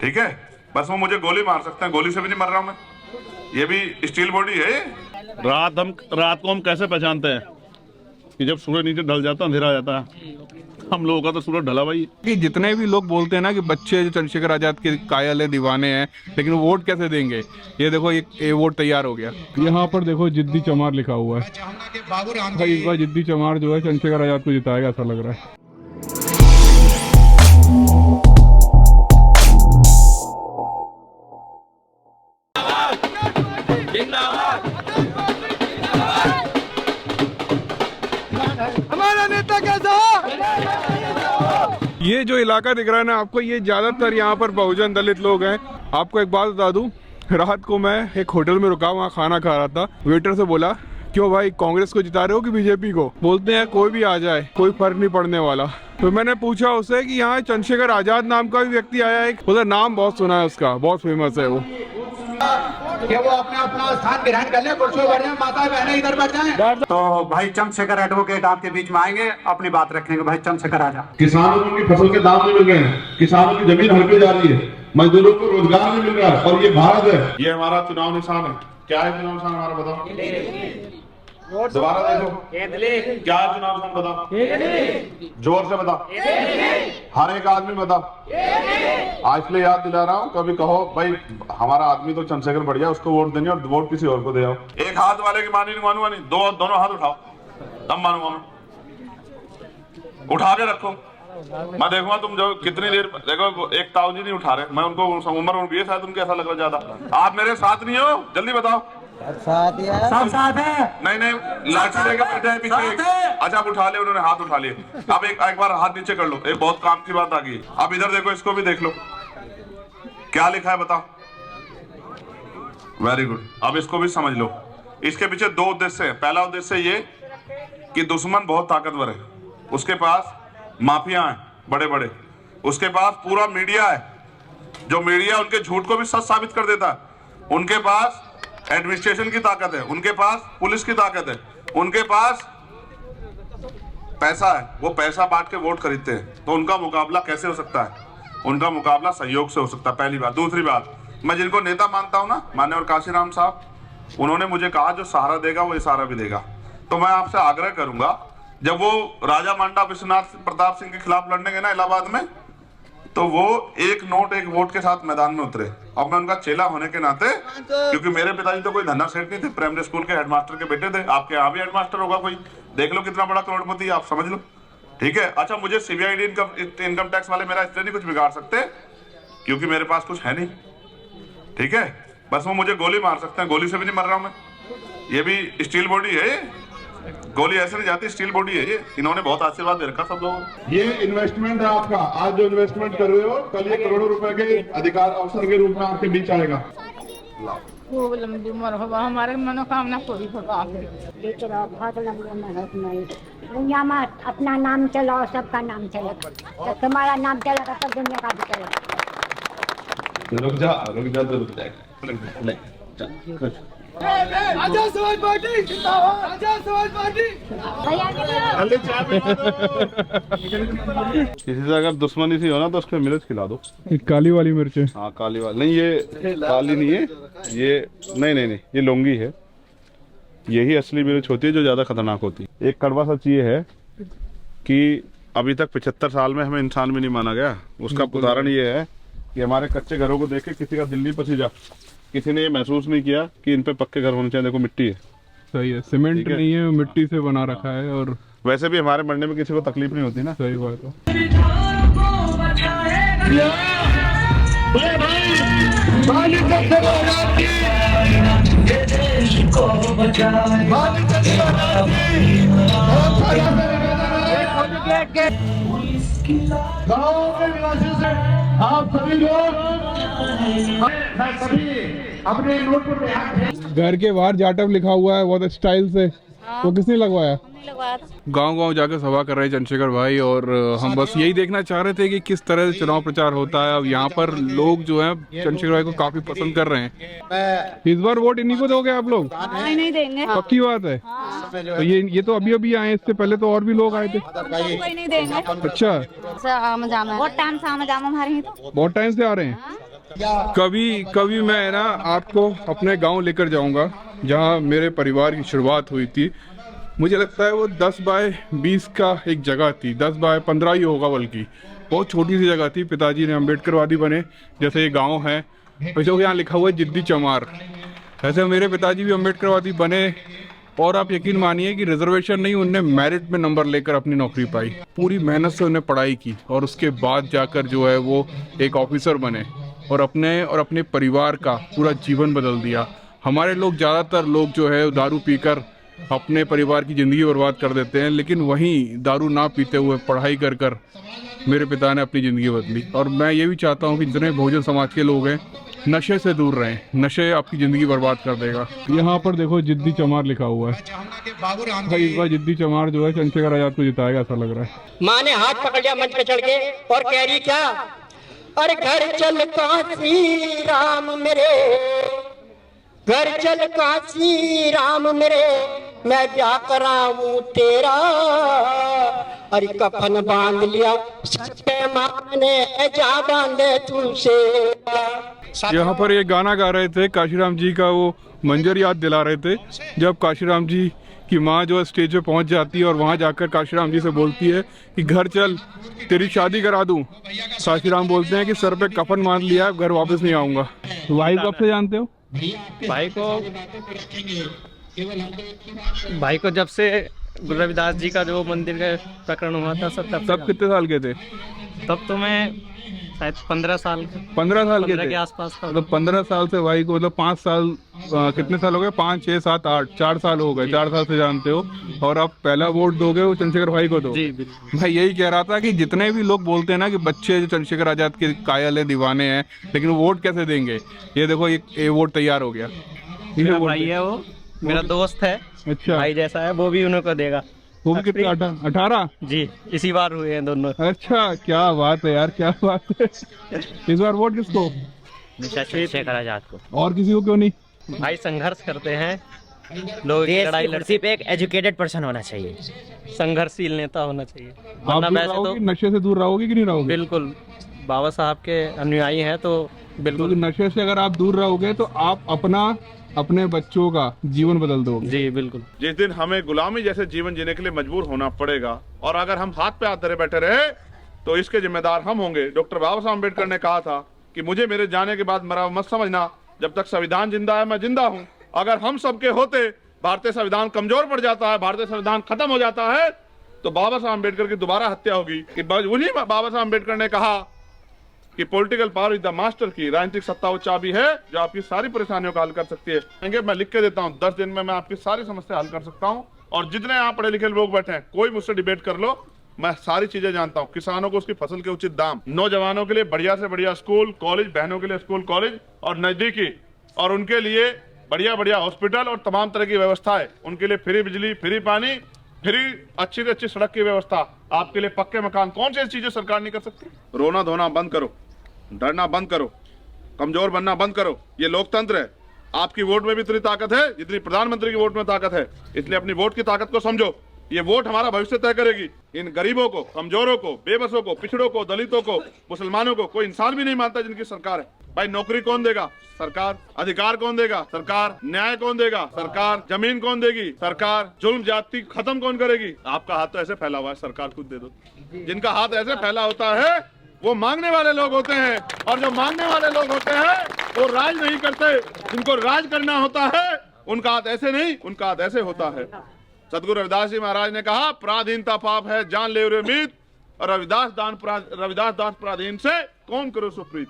ठीक है, बस वो मुझे गोली मार सकते हैं, गोली से भी नहीं मर रहा हूं मैं। ये भी स्टील बॉडी है। रात को हम कैसे पहचानते हैं कि जब सूरज नीचे ढल जाता है, अंधेरा आ जाता है। हम लोगों का तो सूरज ढला भाई। कि जितने भी लोग बोलते हैं ना कि बच्चे जो चंद्रशेखर आजाद के कायल है, दीवाने हैं, लेकिन वोट कैसे देंगे? ये देखो ये वोट तैयार हो गया। यहाँ पर देखो जिद्दी चमार लिखा हुआ है भाई। इस बार जिद्दी चमार जो है चंद्रशेखर आजाद को जिताएगा ऐसा लग रहा है। हमारा नेता कैसा? ये जो इलाका दिख रहा है ना आपको, ये ज्यादातर यहाँ पर बहुजन दलित लोग हैं। आपको एक बात बता दूं, रात को मैं एक होटल में रुका, वहाँ खाना खा रहा था। वेटर से बोला, क्यों भाई कांग्रेस को जिता रहे हो कि बीजेपी को? बोलते हैं कोई भी आ जाए, कोई फर्क नहीं पड़ने वाला। तो मैंने पूछा उससे कि यहाँ चंद्रशेखर आजाद नाम का भी व्यक्ति आया है। बोला नाम बहुत सुना है उसका, बहुत फेमस है वो। कि वो अपना स्थान ग्रहण कर ले, कुर्सी पर जाए, माता बहनें इधर बैठ जाएं। तो भाई चंद्रशेखर एडवोकेट आपके बीच में आएंगे, अपनी बात रखेंगे। भाई चंद्रशेखर आजाद। किसानों को उनकी फसल के दाम नहीं मिल रहे हैं, किसानों की जमीन हड़पे जा रही है, मजदूरों को रोजगार नहीं मिल रहा है, और ये भारत है। ये हमारा चुनाव निशान है। क्या है चुनाव निशान हमारा, बताओ दोबारा देखो। क्या है चुनाव निशान, बताओ जोर से बताओ, हर एक आदमी बताओ। आज इसलिए याद दिला रहा हूँ, कभी कहो भाई हमारा आदमी तो चंद्रशेखर बढ़िया, उसको वोट देंगे, और वोट किसी और को दे आओ। एक हाथ वाले की मानी नहीं मानूंगा, नहीं दोनों हाथ उठाओ तब मानूंगा मैं। उठा के रखो, मैं देखूंगा तुम जो कितनी देर। देखो एक ताऊ जी नहीं उठा रहे, मैं उनको उम्र उनकी है शायद, उनके ऐसा लग रहा ज्यादा। आप मेरे साथ नहीं हो, जल्दी बताओ। सब साथ है। नहीं लाठी लेके बैठे हैं पीछे। अच्छा आप उठा ले, उन्होंने हाथ उठा लिए। अब एक बार हाथ नीचे कर लो, एक बहुत काम की बात आ गई। अब इधर देखो, इसको भी देख लो, क्या लिखा है बताओ। वेरी गुड, अब इसको भी समझ लो। इसके पीछे दो उद्देश्य है। पहला उद्देश्य ये कि दुश्मन बहुत ताकतवर है, उसके पास माफिया है बड़े बड़े, उसके पास पूरा मीडिया है, जो मीडिया उनके झूठ को भी सच साबित कर देता है। उनके पास एडमिनिस्ट्रेशन की ताकत है, उनके पास पुलिस की ताकत है, उनके पास पैसा है, वो पैसा बांट के वोट खरीदते हैं। तो उनका मुकाबला कैसे हो सकता है? उनका मुकाबला सहयोग से हो सकता है, पहली बात। दूसरी बात, मैं जिनको नेता मानता हूं ना, माननीय काशीराम साहब, उन्होंने मुझे कहा जो सहारा देगा वो इशारा भी देगा। तो मैं आपसे आग्रह करूंगा, जब वो राजा मांडा विश्वनाथ प्रताप सिंह के खिलाफ लड़ने गए ना इलाहाबाद में, तो वो एक नोट एक वोट के साथ मैदान में उतरे। अब मैं उनका चेला होने के नाते, क्योंकि मेरे पिताजी तो कोई धन्ना सेठ नहीं थे, प्राइमरी स्कूल के हेडमास्टर के बेटे थे। आपके यहाँ भी हेडमास्टर होगा कोई, देख लो कितना बड़ा करोड़पति, आप समझ लो। ठीक है, अच्छा मुझे सीबीआईडी इनकम टैक्स वाले मेरा इसलिए नहीं कुछ बिगाड़ सकते क्योंकि मेरे पास कुछ है नहीं। ठीक है, बस वो मुझे गोली मार सकते हैं, गोली से भी नहीं मर रहा हूं मैं। ये भी स्टील बॉडी है, गोली ऐसे नहीं जाती, स्टील बॉडी है ये। इन्होंने बहुत आशीर्वाद दे रखा सब लोगों। ये इन्वेस्टमेंट है आपका, आज जो इन्वेस्टमेंट कर रहे हो, कल ये करोड़ों रुपए के अधिकार अवसर के रूप में आपके बीच आएगा। खूब लंबी उम्र हो, हमारे मनोकामना पूरी होगा। बहुत लंबी उम्र हो, दुनिया में अपना नाम चलाओ, सबका नाम चलेगा। जब तुम्हारा नाम चलेगा तब दुनिया का भी चलेगा। रुक जा तो रुक जाएगा। आजाद समाज पार्टी जिंदाबाद, आजाद समाज पार्टी। किसी से अगर दुश्मनी सी हो ना तो उसको मिर्च खिला दो। काली वाली मिर्चें? हाँ काली वाली नहीं, ये काली नहीं है, ये नहीं ये लौंगी है। यही असली मिर्च होती है जो ज्यादा खतरनाक होती है। एक कड़वा सच ये है कि अभी तक 75 साल में हमें इंसान भी नहीं माना गया। उसका उदाहरण ये है कि हमारे कच्चे घरों को देख के किसी का दिल नहीं पसीजा, किसी ने ये महसूस नहीं किया कि इन पे पक्के घर होने चाहिए। देखो मिट्टी है, सही है, सीमेंट नहीं है, मिट्टी से बना रखा है। और वैसे भी हमारे मरने में किसी को तकलीफ नहीं होती ना। सही बात है। गाँव के निवासियों से आप सभी लोग अपने नोट पर घर के बाहर जाटव लिखा हुआ है बहुत स्टाइल से, वो किसने लगवाया? गांव गांव जाकर सभा कर रहे हैं चंद्रशेखर भाई, और हम बस यही देखना चाह रहे थे कि किस तरह से चुनाव प्रचार होता है। अब यहाँ पर लोग जो है चंद्रशेखर भाई को काफी पसंद कर रहे हैं। इस बार वोट इन्हीं को दोगे आप लोग? नहीं देंगे, पक्की बात है। तो ये तो अभी आए, इससे पहले तो और भी लोग आए थे। कोई नहीं देंगे। अच्छा, बहुत टाइम से आम जाम हमारे यहाँ, बहुत टाइम से आ रहे हैं। कभी कभी मैं ना आपको अपने गांव लेकर जाऊंगा जहां मेरे परिवार की शुरुआत हुई थी। मुझे लगता है वो 10 बाय 20 का एक जगह थी, 10 बाय 15 ही होगा, बल्कि बहुत छोटी सी जगह थी। पिताजी ने अम्बेडकरवादी बने, जैसे ये गांव है, वैसे यहाँ लिखा हुआ है जिद्दी चमार, ऐसे मेरे पिताजी भी अम्बेडकरवादी बने। और आप यकीन मानिए कि रिजर्वेशन नहीं, उनने मेरिट में नंबर लेकर अपनी नौकरी पाई। पूरी मेहनत से उन्हें पढ़ाई की और उसके बाद जाकर जो है वो एक ऑफिसर बने और अपने परिवार का पूरा जीवन बदल दिया। हमारे लोग, ज़्यादातर लोग जो है दारू पीकर अपने परिवार की ज़िंदगी बर्बाद कर देते हैं, लेकिन वहीं दारू ना पीते हुए पढ़ाई कर कर मेरे पिता ने अपनी ज़िंदगी बदली। और मैं ये भी चाहता हूँ कि जितने बहुजन समाज के लोग हैं नशे से दूर रहें, नशे आपकी ज़िंदगी बर्बाद कर देगा। यहाँ पर देखो जिद्दी चमार लिखा हुआ है भाई, इस बार जिद्दी चमार जो है चंद्रशेखर आजाद को जिताएगा ऐसा लग रहा है। माँ ने हाथ पकड़ लिया मंच पे चढ़ के और कह रही क्या, अरे घर चल काशी राम मेरे, घर चल काशी राम मेरे, मैं क्या कराऊं तेरा, अरे कफन बांध लिया सच्चे माँ ने जा बांधे तुमसे। यहाँ पर ये गाना गा रहे थे, काशीराम जी का वो मंजर याद दिला रहे थे, जब काशीराम जी की माँ जो है स्टेज पे पहुँच जाती है और वहाँ जाकर काशीराम जी से बोलती है कि घर चल तेरी शादी करा दूँ। काशीराम बोलते हैं कि सर पे कफन बांध लिया, घर वापस नहीं आऊँगा। तो भाई को कब से जानते हो? भाई को जब से गुरु रविदास जी का जो मंदिर का प्रकरण हुआ था तब कितने साल के थे? तब तो मैं शायद 15 साल के थे आसपास था। मतलब 15 साल से भाई को, मतलब 5 साल कितने साल हो गए? 5, 6, 7, 8, 4 साल हो गए। 4 साल से जानते हो और अब पहला वोट दोगे वो चंद्रशेखर भाई को दो। जी भाई यही कह रहा था कि जितने भी लोग बोलते हैं ना कि बच्चे जो चंद्रशेखर आजाद के कायल है, दीवाने हैं, लेकिन वोट कैसे देंगे? ये देखो ये वोट तैयार हो गया। मेरा भाई है वो, मेरा दोस्त है। अच्छा, भाई जैसा है, वो भी उन्हें को देगा। वो भी कितने? 18 जी, इसी बार हुए हैं दोनों। अच्छा, क्या बात है यार, क्या बात है। इस बार वोट किसको? चंद्रशेखर आजाद को। और किसी को क्यों नहीं? भाई संघर्ष करते हैं लोग, लड़ाई लड़ती पे एक एजुकेटेड पर्सन होना चाहिए, संघर्षशील नेता होना चाहिए। आप वैसे तो नशे से दूर रहोगे कि नहीं रहोगे? बिल्कुल, बाबा साहब के अनुयायी हैं तो बिल्कुल। नशे से अगर आप दूर रहोगे तो आप अपने बच्चों का जीवन बदल दोगे। जी बिल्कुल। जिस दिन हमें गुलामी जैसे जीवन जीने के लिए मजबूर होना पड़ेगा और अगर हम हाथ पे हाथ धरे बैठे रहे तो इसके जिम्मेदार हम होंगे। डॉक्टर बाबा साहब अम्बेडकर ने कहा था कि मुझे मेरे जाने के बाद मरा मत समझना, जब तक संविधान जिंदा है मैं जिंदा हूँ। अगर हम सबके होते भारतीय संविधान कमजोर पड़ जाता है, भारतीय संविधान खत्म हो जाता है, तो बाबा साहब अम्बेडकर की दोबारा हत्या होगी। उन्हीं बाबा साहब अम्बेडकर ने कहा कि political power is the master की, राजनीतिक सत्ता वो चाबी है जो आपकी सारी परेशानियों का हल कर सकती है। मैं लिख के देता हूँ, 10 दिन में मैं आपकी सारी समस्या हल कर सकता हूँ। और जितने यहाँ पढ़े लिखे लोग बैठे हैं, कोई मुझसे डिबेट कर लो, मैं सारी चीजें जानता हूँ। किसानों को उसकी फसल के उचित दाम, नौजवानों के लिए बढ़िया से बढ़िया स्कूल कॉलेज, बहनों के लिए स्कूल कॉलेज और नजदीकी, और उनके लिए बढ़िया बढ़िया हॉस्पिटल और तमाम तरह की व्यवस्थाएं, उनके लिए फ्री बिजली, फ्री पानी, फ्री अच्छी से अच्छी सड़क की व्यवस्था, आपके लिए पक्के मकान। कौन सी चीजें सरकार नहीं कर सकती? रोना धोना बंद करो, डरना बंद करो, कमजोर बनना बंद करो। ये लोकतंत्र है। आपकी वोट में भी इतनी ताकत है जितनी प्रधानमंत्री की वोट में ताकत है, इसलिए अपनी वोट की ताकत को समझो। ये वोट हमारा भविष्य तय करेगी। इन गरीबों को, कमजोरों को, बेबसों को, पिछड़ों को, दलितों को, मुसलमानों को कोई इंसान भी नहीं मानता जिनकी सरकार है। भाई नौकरी कौन देगा? सरकार। अधिकार कौन देगा? सरकार। न्याय कौन देगा? सरकार। जमीन कौन देगी? सरकार। जुल्म जाति खत्म कौन करेगी? आपका हाथ तो ऐसे फैला हुआ है, सरकार खुद दे दो। जिनका हाथ ऐसे फैला होता है वो मांगने वाले लोग होते हैं, और जो मांगने वाले लोग होते हैं वो राज नहीं करते। जिनको राज करना होता है उनका हाथ ऐसे नहीं, उनका हाथ ऐसे होता है। सदगुरु रविदास जी महाराज ने कहा, पराधीनता पाप है जान ले रे मीत, और रविदास दास पराधीन से कौन करो सुप्रीत।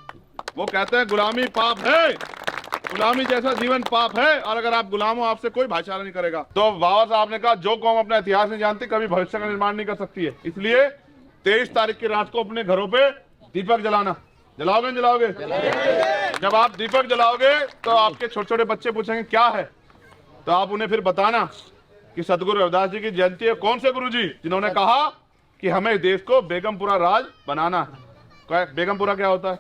वो कहते हैं गुलामी पाप है, गुलामी जैसा जीवन पाप है, और अगर आप गुलाम हो आपसे कोई भाईचारा नहीं करेगा। तो बाबा साहब ने कहा, जो कौम अपना इतिहास नहीं जानती कभी भविष्य का निर्माण नहीं कर सकती है। इसलिए 23 तारीख की रात को अपने घरों पे दीपक जलाना। जलाओगे? जलाओगे? जब आप दीपक जलाओगे तो आपके छोटे छोटे बच्चे पूछेंगे क्या है, तो आप उन्हें फिर बताना कि सदगुरु रविदास जी की जयंती है। कौन से गुरुजी? जिन्होंने कहा कि हमें देश को बेगमपुरा राज बनाना है। बेगमपुरा क्या होता है?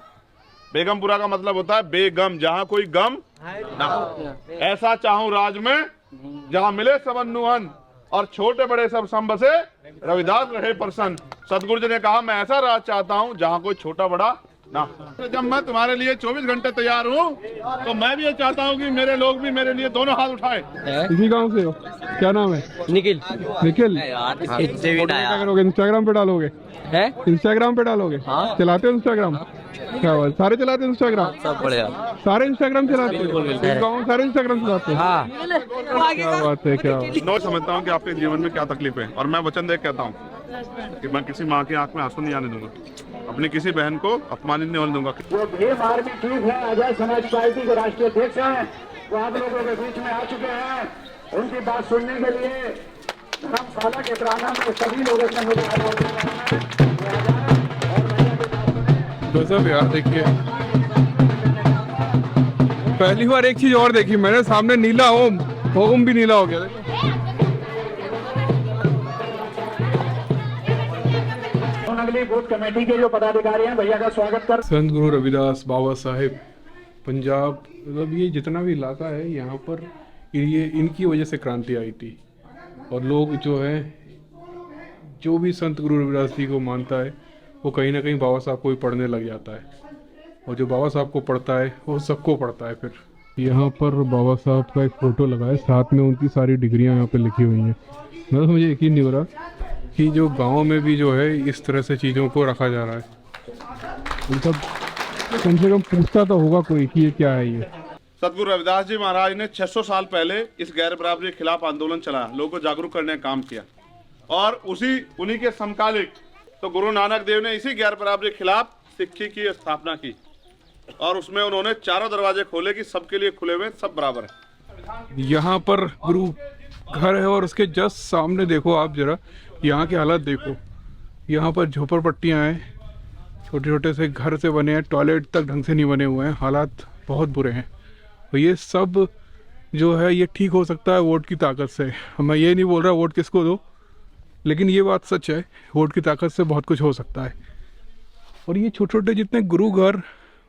बेगमपुरा का मतलब होता है बेगम, जहाँ कोई गम ना हो। ऐसा चाहूं राज में जहाँ मिले सबनुअन, और छोटे बड़े सब संब से रविदास रहे प्रसन्न। सदगुरु जी ने कहा, मैं ऐसा राज चाहता हूँ जहाँ कोई छोटा बड़ा ना। जब मैं तुम्हारे लिए 24 घंटे तैयार हूँ तो मैं भी ये चाहता हूँ कि मेरे लोग भी मेरे लिए दोनों हाथ उठाए। इसी गांव से हो? क्या नाम है? निखिल। निखिल, क्या करोगे? इंस्टाग्राम पे डालोगे? इंस्टाग्राम पे डालोगे? चलाते हो इंस्टाग्राम? क्या बात, सारे चलाते हैं इंस्टाग्राम? सब बढ़िया। सारे इंस्टाग्राम चलाते हैं? गाँव सारे इंस्टाग्राम चलाते हैं? क्या बात है, क्या बात। मैं समझता हूँ कि आपके जीवन में क्या तकलीफ है और मैं वचन दे कहता हूँ कि मैं किसी माँ की आंख में आंसू नहीं आने दूंगा, अपनी किसी बहन को अपमानित नहीं होने दूंगा। वो भीम आर्मी चीफ है, आजाद समाज पार्टी के राष्ट्रीय अध्यक्ष हैं, वो आप लोगों के बीच में आ चुके हैं। उनकी बात सुनने के लिए धर्मशाला के प्रांगण में सभी लोगों से गजब यार, देखिए पहली बार एक चीज और देखी मैंने, सामने नीला ओम भी नीला हो गया। अगली बूथ कमेटी के जो पदाधिकारी हैं भैया का स्वागत कर। संत गुरु रविदास बाबा साहेब पंजाब, मतलब ये जितना भी इलाका है यहाँ पर ये इनकी वजह से क्रांति आई थी। और लोग जो है, जो भी संत गुरु रविदास जी को मानता है वो कहीं ना कहीं बाबा साहब को भी पढ़ने लग जाता है, और जो बाबा साहब को पढ़ता है वो सबको पढ़ता है। फिर यहाँ पर बाबा साहब का एक फ़ोटो लगा है, साथ में उनकी सारी डिग्रियाँ यहाँ पे लिखी हुई हैं। मतलब मुझे यकीन नहीं हो रहा कि जो गांव में भी जो है इस तरह से चीज़ों को रखा जा रहा है। मतलब कम से कम पूछता तो होगा कोई कि ये क्या है। ये सतगुरु रविदास जी महाराज ने 600 साल पहले इस गैर बराबरी के खिलाफ आंदोलन चलाया, लोगों को जागरूक करने का काम किया, और उन्हीं के समकालिक तो गुरु नानक देव ने इसी गैर बराबरी के खिलाफ सिक्खी की स्थापना की, और उसमें उन्होंने चारों दरवाजे खोले कि सबके लिए खुले हुए, सब बराबर है। यहाँ पर गुरु घर है और उसके जस्ट सामने देखो आप जरा यहाँ के हालात देखो। यहाँ पर झोपड़पट्टियाँ हैं, छोटे छोटे से घर से बने हैं, टॉयलेट तक ढंग से नहीं बने हुए हैं, हालात बहुत बुरे हैं। और ये सब जो है ये ठीक हो सकता है वोट की ताकत से। मैं ये नहीं बोल रहा वोट किसको दो, लेकिन ये बात सच है, वोट की ताकत से बहुत कुछ हो सकता है। और ये छोटे छोटे जितने गुरु घर,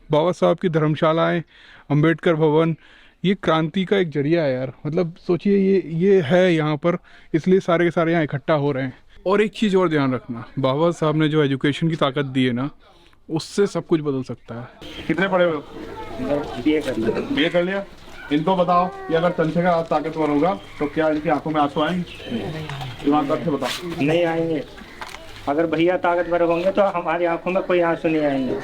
बाबा साहब की धर्मशालाएँ, अंबेडकर भवन, ये क्रांति का एक जरिया है यार। मतलब सोचिए ये है यहाँ पर, इसलिए सारे के सारे यहाँ इकट्ठा हो रहे हैं। और एक चीज़ और ध्यान रखना, बाबा साहब ने जो एजुकेशन की ताकत दी है ना, उससे सब कुछ बदल सकता है। कितने पढ़े हुए? बीए कर लिया। इनको बताओ कि अगर चंद्रशेखर आज ताकतवर होगा तो क्या इनकी आंखों में आंसू आएंगे? ईमानदार से बताओ। नहीं आएंगे। अगर भैया ताकतवर होंगे तो हमारी आंखों में कोई आंसू नहीं आएंगे।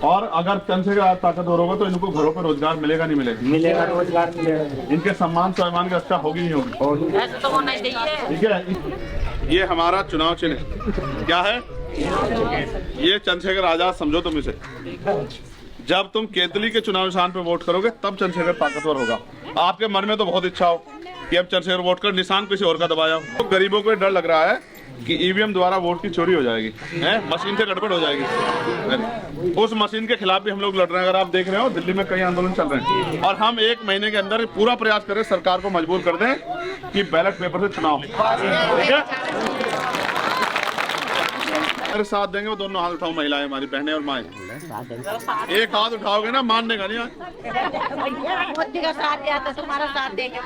और अगर चंद्रशेखर आज ताकतवर होगा तो इनको घरों पर रोजगार मिलेगा नहीं मिलेगा? मिलेगा, रोजगार मिलेगा। इनके सम्मान स्वाभिमान की रक्षा होगी नहीं होगी? ऐसा तो होना चाहिए। ठीक है, ये हमारा चुनाव चिन्ह क्या है? ये चंद्रशेखर आजाद समझो तुम इसे। जब तुम केतली के चुनाव निशान पे वोट करोगे तब चंद्रशेखर ताकतवर होगा। आपके मन में तो बहुत इच्छा हो कि अब चंद्रशेखर वोट कर निशान किसी और का दबाया हो, तो गरीबों को डर लग रहा है कि ईवीएम द्वारा वोट की चोरी हो जाएगी, मशीन से गड़बड़ हो जाएगी। उस मशीन के खिलाफ भी हम लोग लड़ रहे हैं। अगर आप देख रहे हो दिल्ली में कई आंदोलन चल रहे हैं, और हम 1 महीने के अंदर पूरा प्रयास करें सरकार को मजबूर कर दें कि बैलेट पेपर से चुनाव। ठीक है, मेरे साथ देंगे वो दोनों हाथ उठाओ, महिलाएं हमारी बहनें और माएं। एक हाथ उठाओगे ना, मानने का नहीं। मोदी का साथ दिया तो तुम्हारा साथ देंगे।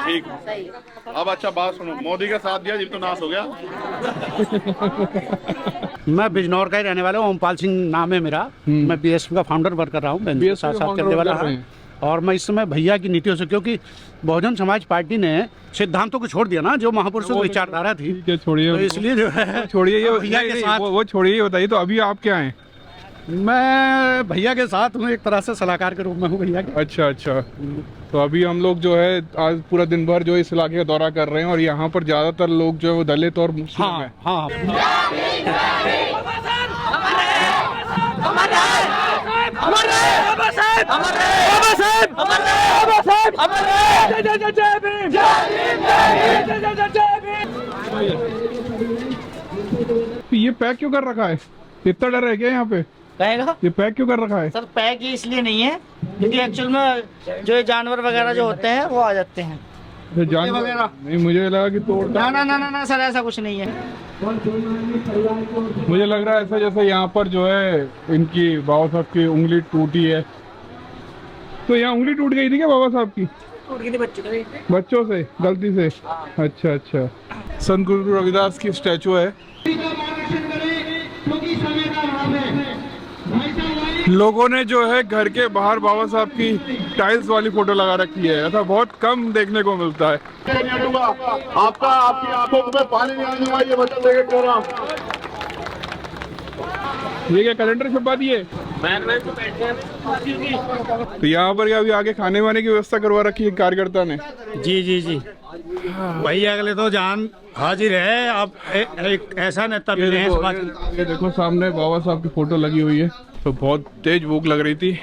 ठीक, अब अच्छा बात सुनो, मोदी का साथ दिया जीव तो नाश हो गया। मैं बिजनौर का ही रहने वाला हूँ, ओमपाल सिंह नाम है मेरा। मैं बीएसपी का फाउंडर वर्क कर रहा हूँ, साथ साथ करने वाला है। और मैं इस समय भैया की नीतियों से, क्योंकि बहुजन समाज पार्टी ने सिद्धांतों को छोड़ दिया ना, जो महापुरुषों की विचारधारा थी, छोड़िए, तो इसलिए जो है छोड़िए ये भैया के साथ वो छोड़िए, ये बताइए तो अभी आप क्या हैं? मैं भैया के साथ हूँ, एक तरह से सलाहकार के रूप में हूँ भैया के। अच्छा, तो अभी हम लोग जो है आज पूरा दिन भर जो इस इलाके का दौरा कर रहे हैं, और यहाँ पर ज्यादातर लोग जो है वो दलित और मुस्लिम हैं। हाँ, ये पैक क्यों कर रखा है? इतना डर है क्या यहाँ पे? कहेगा ये पैक क्यों कर रखा है? सर, पैक ही इसलिए नहीं है क्योंकि एक्चुअल में जो जानवर वगैरह जो होते हैं वो आ जाते हैं। जानवर नहीं, मुझे लगा कि तोड़ता। ना सर, ऐसा कुछ नहीं है। मुझे लग रहा है ऐसा जैसे यहाँ पर जो है इनकी बाबा साहब की उंगली टूटी है। तो यहाँ उंगली टूट गई थी क्या बाबा साहब की? टूट गई थी बच्चों से गलती से? अच्छा। संत गुरु रविदास की स्टैचू है। क्योंकि समय का अभाव है। भाई साहब लोगों ने जो है घर के बाहर बाबा साहब की टाइल्स वाली फोटो लगा रखी है, ऐसा बहुत कम देखने को मिलता है। आपका आपकी आंखों में पानी नहीं आने वाला, ये वचन देके कह रहा हूँ। ये क्या कैलेंडर छपा दिए? तो यहाँ पर अभी आगे खाने वाने की व्यवस्था करवा रखी है कार्यकर्ता ने। जी जी जी भाई, अगले तो जान हाजिर है। आप एक ऐसा नेता मिले हैं समाज के। ये देखो सामने बाबा साहब की फोटो लगी हुई है। तो बहुत तेज भूख लग रही थी,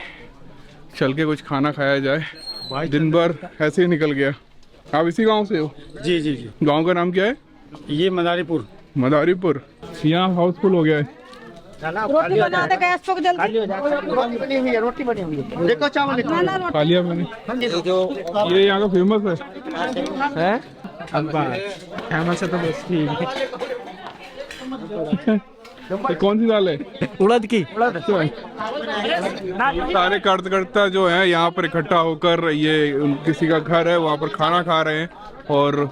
चल के कुछ खाना खाया जाए। दिन भर ऐसे ही निकल गया। आप इसी गांव से हो? जी जी जी। गांव का नाम क्या है? ये मदारीपुर। मदारीपुर। यहाँ हाउसफुल हो गया है। रोटी बना दे गैस को जल्दी। रोटी बनी हुई है, रोटी बनी हुई है। देखो चावल खा लिया मैंने। ये यहाँ का फेमस है। फेमस है तो बस ये कौन सी दाल है? उड़द की। सारे कार्यकर्ता जो हैं यहाँ पर इकट्ठा होकर, ये किसी का घर है, वहाँ पर खाना खा रहे हैं और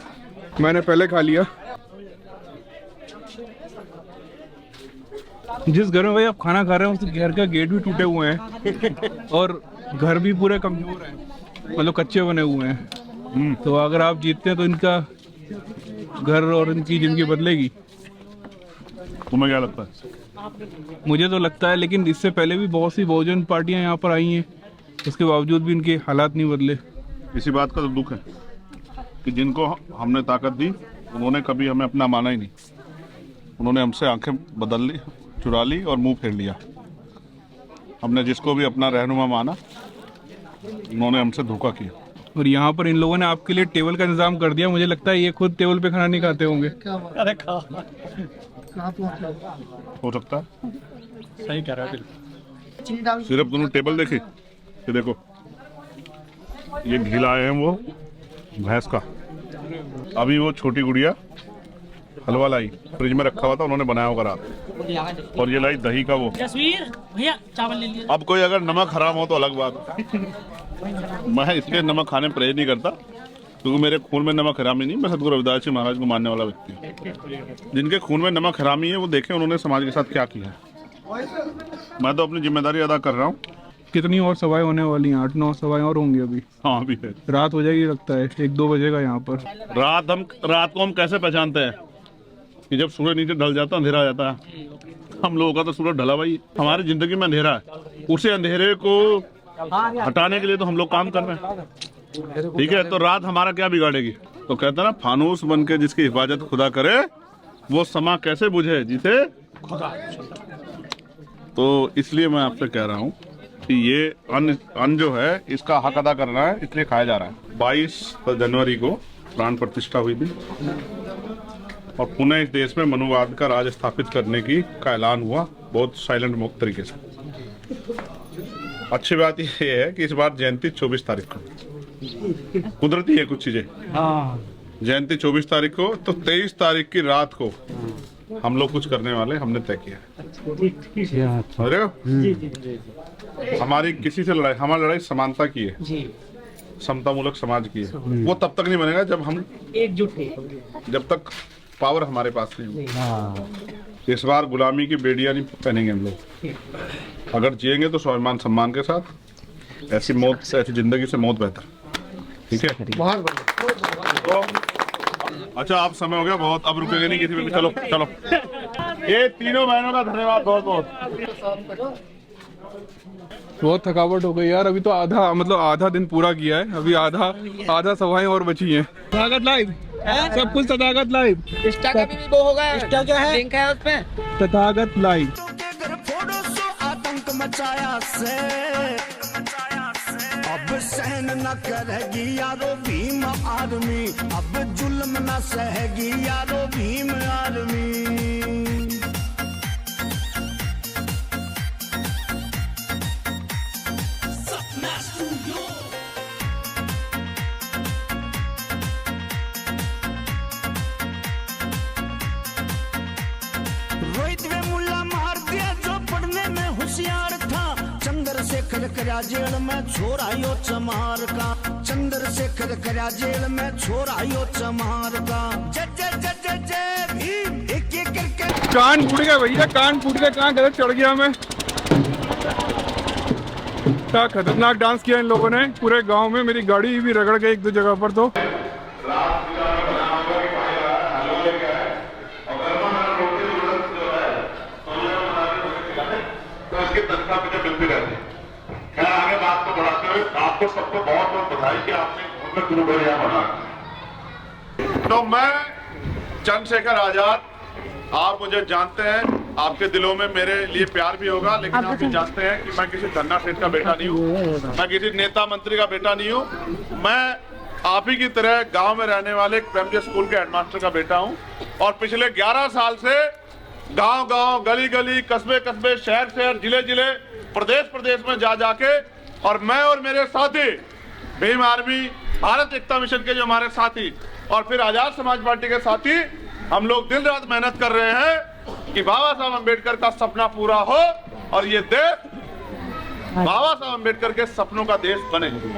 मैंने पहले खा लिया। जिस घर में भाई आप खाना खा रहे हैं उस घर का गेट भी टूटे हुए हैं और घर भी पूरे कमजोर हैं, मतलब कच्चे बने हुए हैं। तो अगर आप जीतते हैं तो इनका घर और इनकी जिंदगी बदलेगी। तुम्हें क्या लगता है? मुझे तो लगता है, लेकिन इससे पहले भी बहुत सी बहुजन पार्टियां यहाँ पर आई हैं, उसके बावजूद भी इनके हालात नहीं बदले। इसी बात का तो दुख है कि जिनको हमने ताकत दी उन्होंने कभी हमें अपना माना ही नहीं। उन्होंने हमसे आंखें बदल ली, चुरा ली और मुंह फेर लिया। हमने जिसको भी अपना रहनुमा माना उन्होंने हमसे धोखा किया। और यहाँ पर इन लोगों ने आपके लिए टेबल का इंतजाम कर दिया। मुझे लगता है ये खुद टेबल पे खाना नहीं खाते होंगे। अरे खा हो सकता है। सही कह रहा है। सिर्फ दोनों टेबल देखी, ये देखो ये घी लाए हैं वो भैंस का। अभी वो छोटी गुड़िया हलवा लाई, फ्रिज में रखा हुआ था, उन्होंने बनाया होगा रात। और ये लाई दही का वो। तस्वीर भैया चावल ले लीजिए। अब कोई अगर नमक हराम हो तो अलग बात। मैं इसलिए नमक खाने परहेज नहीं करता क्योंकि मेरे खून में नमक हरामी नहीं। मैं सतगुरु रविदास जी महाराज को मानने वाला व्यक्ति हूँ। जिनके खून में नमक हरामी है वो देखें उन्होंने समाज के साथ क्या किया है। मैं तो अपनी जिम्मेदारी अदा कर रहा हूँ। कितनी और सभाएं होने वाली हैं? 8-9 सभाएं और होंगी अभी। हाँ अभी है। रात हो जाएगी लगता है, 1-2 बजेगा यहाँ पर। रात को हम कैसे पहचानते हैं कि जब सूरज नीचे ढल जाता, अंधेरा आ जाता है। हम लोगों का तो सूरज ढला भाई, हमारी जिंदगी में अंधेरा है। उसे अंधेरे को हटाने के लिए तो हम लोग काम कर रहे हैं, ठीक है। तो रात हमारा क्या बिगाड़ेगी? तो कहता ना, फानूस बन के जिसकी हिफाजत खुदा करे वो समा कैसे बुझे जिसे खुदा। तो इसलिए मैं आपसे कह रहा हूँ कि ये अन्न जो है इसका हक अदा करना है, इसलिए खाया जा रहा है। 22 जनवरी को प्राण प्रतिष्ठा हुई थी और पुनः इस देश में मनुवाद का राज स्थापित करने का ऐलान हुआ, बहुत साइलेंट मुक्त तरीके से। अच्छी बात यह है कि इस बार जयंती 24 तारीख को। कुदरती है कुछ चीजें। जयंती 24 तारीख को, तो 23 तारीख की रात को हम लोग कुछ करने वाले हमने तय किया है। समझ रहे हो? हमारी किसी से लड़ाई, हमारी लड़ाई समानता की है, समतामूलक समाज की है। वो तब तक नहीं बनेगा जब हम एकजुट हैं, जब तक पावर हमारे पास नहीं होगी। इस बार गुलामी की बेड़ियां नहीं पहनेंगे हम लोग। अगर जिएंगे तो स्वाभिमान सम्मान के साथ। ऐसी मौत से, ऐसी जिंदगी से मौत बेहतर, ठीक है। तो, अच्छा आप समय हो गया बहुत, अब रुकेंगे नहीं किसी पे। चलो चलो, ये तीनों बहनों का धन्यवाद बहुत बहुत। बहुत थकावट हो गई यार। अभी तो आधा दिन पूरा किया है, अभी आधा सभाएं और बची हैं। तथागत लाइव, सब कुछ तथागत लाइव। इंस्टा का भी वो होगा, इंस्टा जो है लिंक है उसपे तथागत लाइव। आतंक मचाया से अब सहन न करेगी यारो भीम आर्मी, अब जुल्म न सहेगी यारो भीम आर्मी। रोहित वे मुल्ला मार दिया जो पढ़ने में होशियार था। चंद्रशेखर करया जेल में छोरा यो चमार का। चंद्रशेखर करया जेल में छोरा यो चमार का। जय जय जय जय जय भीम। एक एक करके कान फूट गया भैया, कान फूट गया। कहाँ गलत चढ़ गया मैं। क्या खतरनाक डांस किया इन लोगों ने पूरे गांव में। मेरी गाड़ी भी रगड़ गई एक दो जगह पर। तो इसके तनख्वाह मुझे मिलती रहती है। खैर आगे बात को बढ़ाते हुए आपको सबको बहुत बहुत बधाई कि आपने गुरु बढ़िया बना। तो मैं चंद्रशेखर आजाद, आप मुझे जानते हैं, आपके दिलों में मेरे लिए प्यार भी होगा, लेकिन आप भी जानते हैं कि मैं किसी धन्ना सेठ का बेटा नहीं हूँ, मैं किसी नेता मंत्री का बेटा नहीं हूँ। मैं आप ही की तरह गांव में रहने वाले एक प्राइमरी स्कूल के हेडमास्टर का बेटा हूँ और पिछले 11 साल से गांव-गांव, गली-गली, कस्बे-कस्बे, शहर-शहर, जिले-जिले, प्रदेश में जा जाके और मैं और मेरे साथी भीम आर्मी, भारत एकता मिशन के जो हमारे साथी और फिर आजाद समाज पार्टी के साथी, हम लोग दिन रात मेहनत कर रहे हैं कि बाबा साहब अम्बेडकर का सपना पूरा हो और ये देश बाबा साहब अम्बेडकर के सपनों का देश बने। लेकिन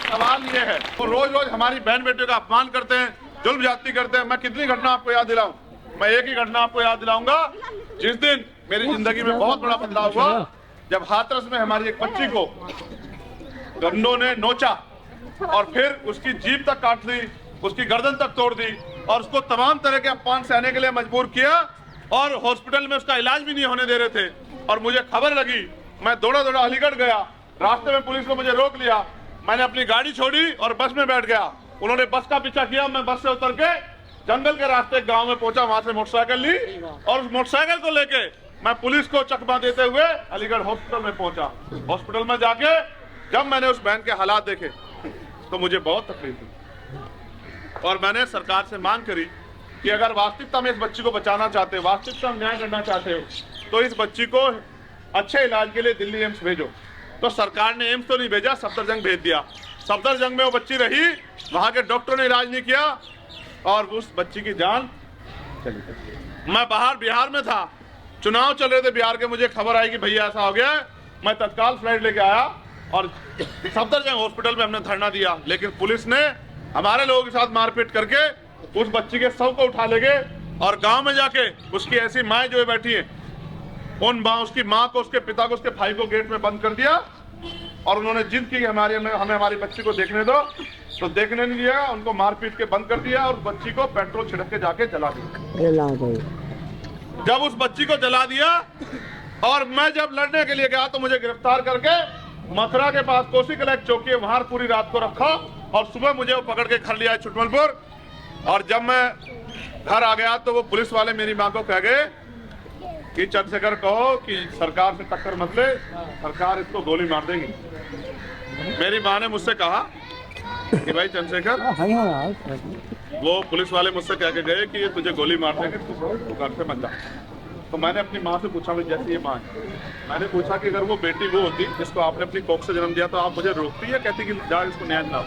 सवाल ये है, वो रोज हमारी बहन बेटियों का अपमान करते हैं, जुल्म ज्यादती करते हैं। मैं कितनी घटना आपको याद दिलाऊं? मैं एक ही घटना आपको याद दिलाऊंगा। जिस दिन मेरी जिंदगी में बहुत बड़ा बदलाव हुआ, जब हाथरस में हमारी एक बच्ची को गंडों ने नोचा और फिर उसकी जीभ तक काट दी, उसकी गर्दन तक तोड़ दी और उसको तमाम तरह के अपमान सहने के लिए मजबूर किया और हॉस्पिटल में उसका इलाज भी नहीं होने दे रहे थे। और मुझे खबर लगी, मैं दौड़ा अलीगढ़ गया, रास्ते में पुलिस ने मुझे रोक लिया, मैंने अपनी गाड़ी छोड़ी और बस में बैठ गया। उन्होंने बस का पीछा किया, मैं बस से उतर के जंगल के रास्ते गांव में पहुंचा, वहां से मोटरसाइकिल ली और उस मोटरसाइकिल को लेके मैं पुलिस को चकमा देते हुए अलीगढ़ हॉस्पिटल में पहुंचा। हॉस्पिटल में जाके जब मैंने उस बहन के हालात देखे तो मुझे बहुत तकलीफ हुई और मैंने सरकार से मांग करी कि अगर वास्तविकता में इस बच्ची को बचाना चाहते हो, वास्तविकता में न्याय करना चाहते हो, तो इस बच्ची को अच्छे इलाज के लिए दिल्ली एम्स भेजो। तो सरकार ने एम्स तो नहीं भेजा, सफदरजंग भेज दिया। सफदरजंग में वो बच्ची रही, वहां के डॉक्टरों ने इलाज नहीं किया और उस बच्ची की जान चली गई। मैं बाहर बिहार में था, चुनाव चल रहे थे बिहार के, मुझे खबर आई कि भैया ऐसा हो गया। मैं तत्काल फ्लाइट लेके आया और सफदरजंग हॉस्पिटल में हमने धरना दिया, लेकिन पुलिस ने हमारे लोगों के साथ मारपीट करके उस बच्ची के शव को उठा ले गए और गांव में जाके उसकी ऐसी माँ जो बैठी है, उसकी माँ को, उसके पिता को, उसके भाई को गेट में बंद कर दिया और उन्होंने जिद की कि हमें हमारी बच्ची को देखने दो, तो देखने नहीं दिया, उनको मारपीट के बंद कर दिया और बच्ची को पेट्रोल छिड़क के जाके जला दिया। जब उस बच्ची को जला दिया और मैं जब लड़ने के लिए गया तो मुझे गिरफ्तार करके मथुरा के पास कोसी कलेक्ट चौकी है, वहां पूरी रात को रखा और सुबह मुझे वो पकड़ के घर लिया छुटमलपुर। और जब मैं घर आ गया तो वो पुलिस वाले मेरी माँ को कह गए कि चंद्रशेखर कहो कि सरकार से टक्कर मत ले, सरकार इसको गोली मार देगी। मेरी माँ ने मुझसे कहा कि भाई चंद्रशेखर, वो पुलिस वाले मुझसे कह के गए कि ये तुझे गोली मार देंगे, तू घर से मत जा। तो मैंने अपनी माँ से पूछा, भाई जैसे ये माँ है, मैंने पूछा कि अगर वो बेटी वो होती जिसको आपने अपनी कोख से जन्म दिया तो आप मुझे रोकती या कहती कि जा इसको न्याय दिलाओ?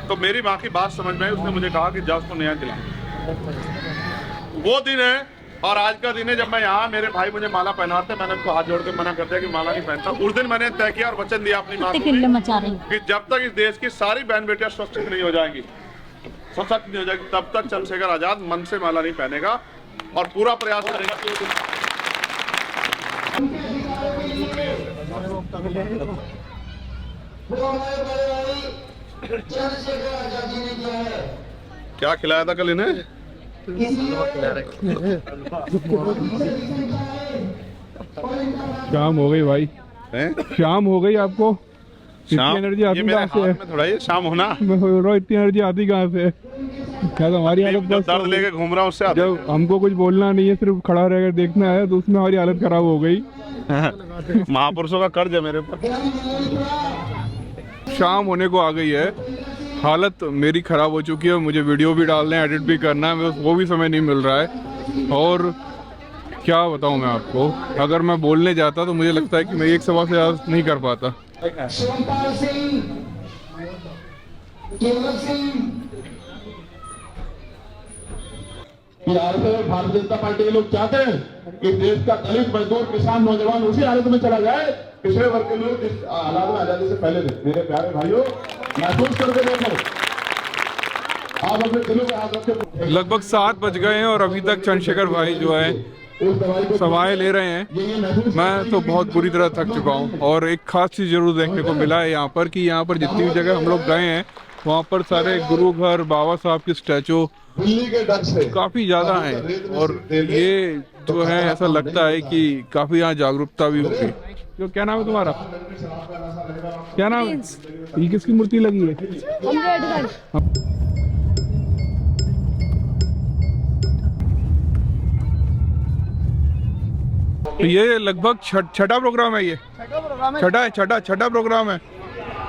तो मेरी माँ की बात समझ में आई, उसने मुझे कहा कि जा उसको न्याय दिला। वो दिन है और आज का दिन है जब मैं यहाँ, मेरे भाई मुझे माला पहनाते, मैंने उनको हाथ जोड़ के मना कर दिया कि माला नहीं पहनता। उस दिन मैंने तय किया और वचन दिया अपनी माँ को कि जब तक इस देश की सारी बहन बेटियां सुरक्षित नहीं हो जाएंगी, सशक्त नहीं हो जाएगी, तब तक चंद्रशेखर आजाद मन से माला नहीं पहनेगा और पूरा प्रयास करेगा कि क्या खिलाया था कल इन्हें? शाम हो गई भाई, शाम हो गई। आपको इतनी एनर्जी आती कहाँ से है? थोड़ा ये शाम होना, मैं बोल रहा हूँ इतनी एनर्जी आती कहाँ से? क्या हमारी हालत बस दर्द लेके घूम रहा हूँ उससे। जब हमको कुछ बोलना नहीं है, सिर्फ खड़ा रहकर देखना है, तो उसमें हमारी हालत खराब हो गई। महापुरुषों का कर्ज है मेरे ऊपर। शाम होने को आ गई है, हालत मेरी ख़राब हो चुकी है, मुझे वीडियो भी डालना है, एडिट भी करना है, वो भी समय नहीं मिल रहा है। और क्या बताऊं मैं आपको, अगर मैं बोलने जाता तो मुझे लगता है कि मैं एक सवा से ज़्यादा नहीं कर पाता। भारतीय जनता पार्टी के लोग चाहते हैं कि देश का दलित, मजदूर, किसान, नौजवान उसी हालत में चला जाए पिछड़े वर्ग के लोग जिस हालात में आजादी से पहले थे। मेरे प्यारे भाइयों, महसूस करके देखो, आप अपने दिलों में हाथ रखे। लगभग 7 बज गए हैं और अभी तक चंद्रशेखर भाई जो है उस दवाई को सवाएं ले रहे हैं। ये महसूस मैं तो बहुत बुरी तरह थक चुका हूँ। और एक खास चीज़ जरूर देखने को मिला है यहाँ पर कि यहाँ पर जितनी भी जगह हम लोग गए हैं वहाँ पर सारे गुरु घर, बाबा साहब की स्टैचू बिल्ली के डर से काफ़ी ज़्यादा हैं। और ये जो है ऐसा लगता है कि काफ़ी यहाँ जागरूकता भी होगी। जो क्या नाम है तुम्हारा? क्या नाम है? ये किसकी मूर्ति लगी है? ये लगभग छठा प्रोग्राम है। ये छठा प्रोग्राम है।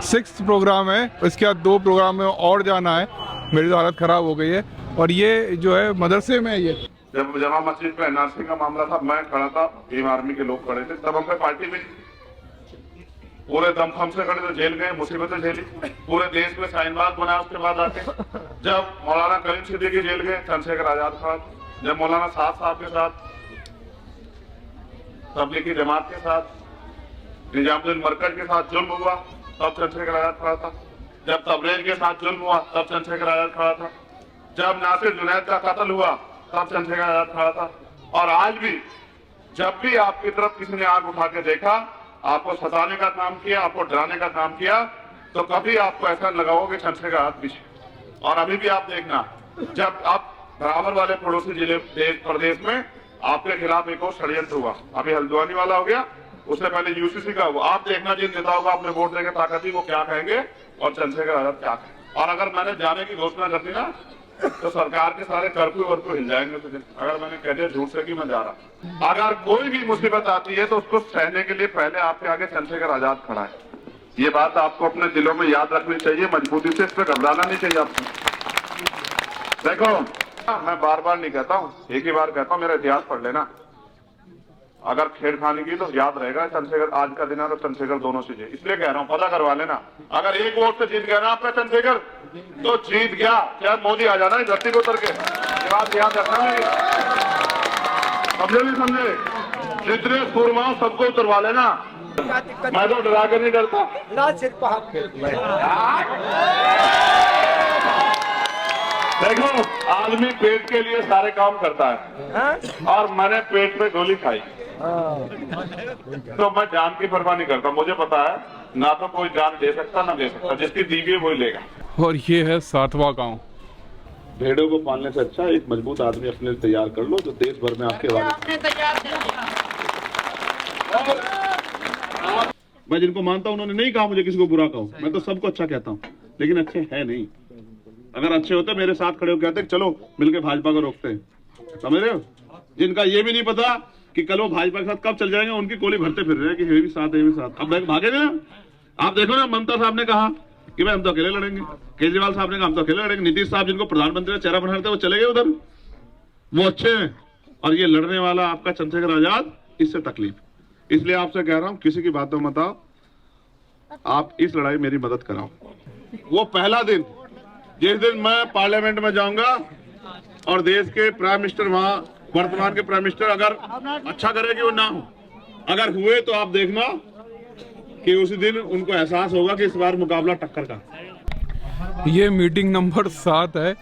6th प्रोग्राम है। इसके बाद 2 प्रोग्राम में और जाना है। मेरी तो हालत खराब हो गई है। और ये जो है मदरसे में है। ये जब जमा मस्जिद पे एनआरसी का मामला था, मैं खड़ा था, भीम आर्मी के लोग खड़े थे, तब हम पे पार्टी में पूरे दमखम से खड़े तो जेल गए, मुसीबतें झेली, पूरे देश में शाहीनबाग बनाया। उसके बाद आके जब मौलाना करीम सिद्दीकी जेल गए, चंद्रशेखर आजाद खड़ा, जब मौलाना साद साहब के साथ, तबलीगी जमात के साथ, निजामुद्दीन मरकज के साथ जुल्म हुआ, तब चंद्रशेखर आजाद खड़ा था। जब तबरेज के साथ जुल्म हुआ, तब चंद्रशेखर आजाद खड़ा था। जब नासिर जुनैद का कत्ल हुआ, तब चंद्रशेखर आजाद खड़ा था। और आज भी जब भी आपकी तरफ किसी ने आग उठा के देखा, आपको सताने का काम किया, आपको डराने का काम किया, तो कभी आपको ऐसा लगा हो कि चंद्रशेखर आजाद पीछे। और अभी भी आप देखना, जब आप बराबर वाले पड़ोसी जिले देश प्रदेश में आपके खिलाफ एक और षड्यंत्र हुआ, अभी हल्द्वानी वाला हो गया, उससे पहले यूसीसी का हुआ। आप देखना जिन नेताओं को आपने वोट देकर ताकत दी वो क्या कहेंगे और चंद्रशेखर आजाद क्या कहेंगे। और अगर मैंने जाने की घोषणा कर दी ना, तो सरकार के सारे कर्फ्यू वर्फ्यू हिल जाएंगे। तो अगर मैंने कह दिया झूठ से कि मैं जा रहा, अगर कोई भी मुसीबत आती है तो उसको सहने के लिए पहले आपके आगे चंद्रशेखर आजाद खड़ा है। ये बात आपको अपने दिलों में याद रखनी चाहिए, मजबूती से, इस पर घबराना नहीं चाहिए आपको। देखो, मैं बार बार नहीं कहता हूँ, एक ही बार कहता हूँ, मेरा इतिहास पढ़ लेना। अगर छेड़खानी की तो याद रहेगा चंद्रशेखर, आज का दिन है और चंद्रशेखर दोनों चीजें, इसलिए कह रहा हूँ, पता करवा लेना। अगर एक वोट से जीत गया ना आपका चंद्रशेखर, तो जीत गया, चाहे मोदी आ जाना धरती को उतर के। ये बात याद रखना है, समझे नहीं समझे? जितने सूरमाओं सबको उतरवा लेना। मैं तो डरा कर नहीं डरता ना, सिर्फ देखो, आदमी पेट के लिए सारे काम करता है, और मैंने पेट पे गोली खाई, तो मैं जान की परवाह नहीं करता। मुझे पता है ना तो कोई जान दे सकता ना दे सकता, जिसकी दी हुई वही लेगा। और ये है 7वां गांव। भेड़ों को पालने से अच्छा एक मजबूत आदमी अपने लिए तैयार कर लो, जो देश भर में आपके वाले। मैं जिनको मानता हूं उन्होंने नहीं कहा मुझे किसी को बुरा कहूं, मैं तो सबको अच्छा कहता हूं, लेकिन अच्छे है नहीं। अगर अच्छे होते मेरे साथ खड़े हो कहते चलो मिलके भाजपा को रोकते हैं, समझ रहे हो? जिनका ये भी नहीं पता कि कल वो भाजपा के साथ कब चल जाएंगे, उनकी गोली भरते फिर रहे हैं कि ये भी साथ है, ये भी साथ। अब भागे ना, आप देखो ना, ममता साहब ने कहा कि भाई हम तो अकेले लड़ेंगे, केजरीवाल साहब ने कहा हम तो अकेले लड़ेंगे, नीतीश साहब जिनको प्रधानमंत्री का चेहरा बना रहे थे वो चले गए उधर, वो अच्छे हैं। और ये लड़ने वाला आपका चंद्रशेखर आजाद, इससे तकलीफ। इसलिए आपसे कह रहा हूं, किसी की बातों मत आओ, आप इस लड़ाई मेरी मदद कराओ। वो पहला दिन जिस दिन मैं पार्लियामेंट में जाऊंगा और देश के प्राइम मिनिस्टर, वहां वर्तमान के प्राइम मिनिस्टर अगर अच्छा करे कि वो ना हो, अगर हुए तो आप देखना कि उसी दिन उनको एहसास होगा कि इस बार मुकाबला टक्कर का। ये मीटिंग नंबर 7 है।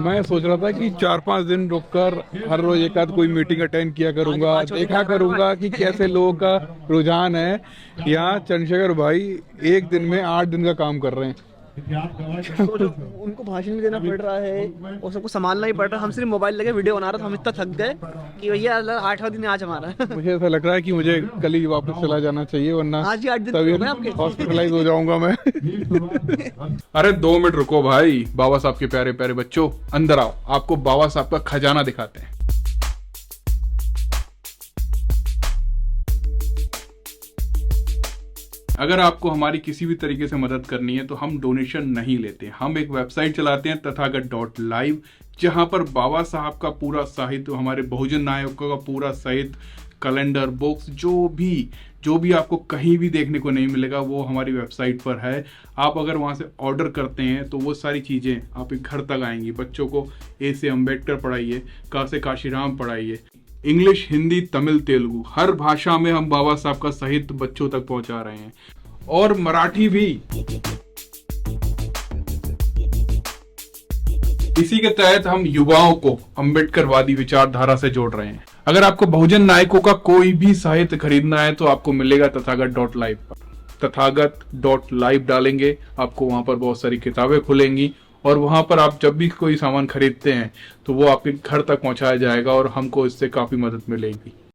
मैं सोच रहा था कि 4-5 दिन रुककर हर रोज एक आध कोई मीटिंग अटेंड किया करूंगा, देखा करूंगा कि कैसे लोगों का रुझान है। यहाँ चंद्रशेखर भाई एक दिन में 8 दिन का काम कर रहे हैं। उनको भाषण भी देना पड़ रहा है और सबको संभालना ही पड़ रहा है। हम सिर्फ मोबाइल लगे वीडियो बना रहे थे, हम इतना थक गए कि भैया 8वां दिन आज हमारा। मुझे ऐसा लग रहा है कि मुझे कल ही वापस चला जाना चाहिए, वरना आज ही 8 दिन हॉस्पिटलाइज हो जाऊंगा मैं। अरे 2 मिनट रुको भाई, बाबा साहब के प्यारे प्यारे बच्चों, अंदर आओ, आपको बाबा साहब का खजाना दिखाते हैं। अगर आपको हमारी किसी भी तरीके से मदद करनी है तो हम डोनेशन नहीं लेते। हम एक वेबसाइट चलाते हैं तथागत.live, जहां पर बाबा साहब का पूरा साहित्य, हमारे बहुजन नायकों का पूरा साहित्य, कैलेंडर, बुक्स, जो भी आपको कहीं भी देखने को नहीं मिलेगा वो हमारी वेबसाइट पर है। आप अगर वहां से ऑर्डर करते हैं तो वो सारी चीज़ें आपके घर तक आएंगी। बच्चों को ए से अम्बेडकर पढ़ाइए, का से काशीराम पढ़ाइए, इंग्लिश, हिंदी, तमिल, तेलुगु, हर भाषा में हम बाबा साहब का साहित्य बच्चों तक पहुंचा रहे हैं, और मराठी भी। इसी के तहत हम युवाओं को अम्बेडकरवादी विचारधारा से जोड़ रहे हैं। अगर आपको बहुजन नायकों का कोई भी साहित्य खरीदना है तो आपको मिलेगा तथागत.live पर। तथागत.live डालेंगे, आपको वहां पर बहुत सारी किताबें खुलेंगी और वहां पर आप जब भी कोई सामान खरीदते हैं तो वो आपके घर तक पहुंचाया जाएगा और हमको इससे काफी मदद मिलेगी।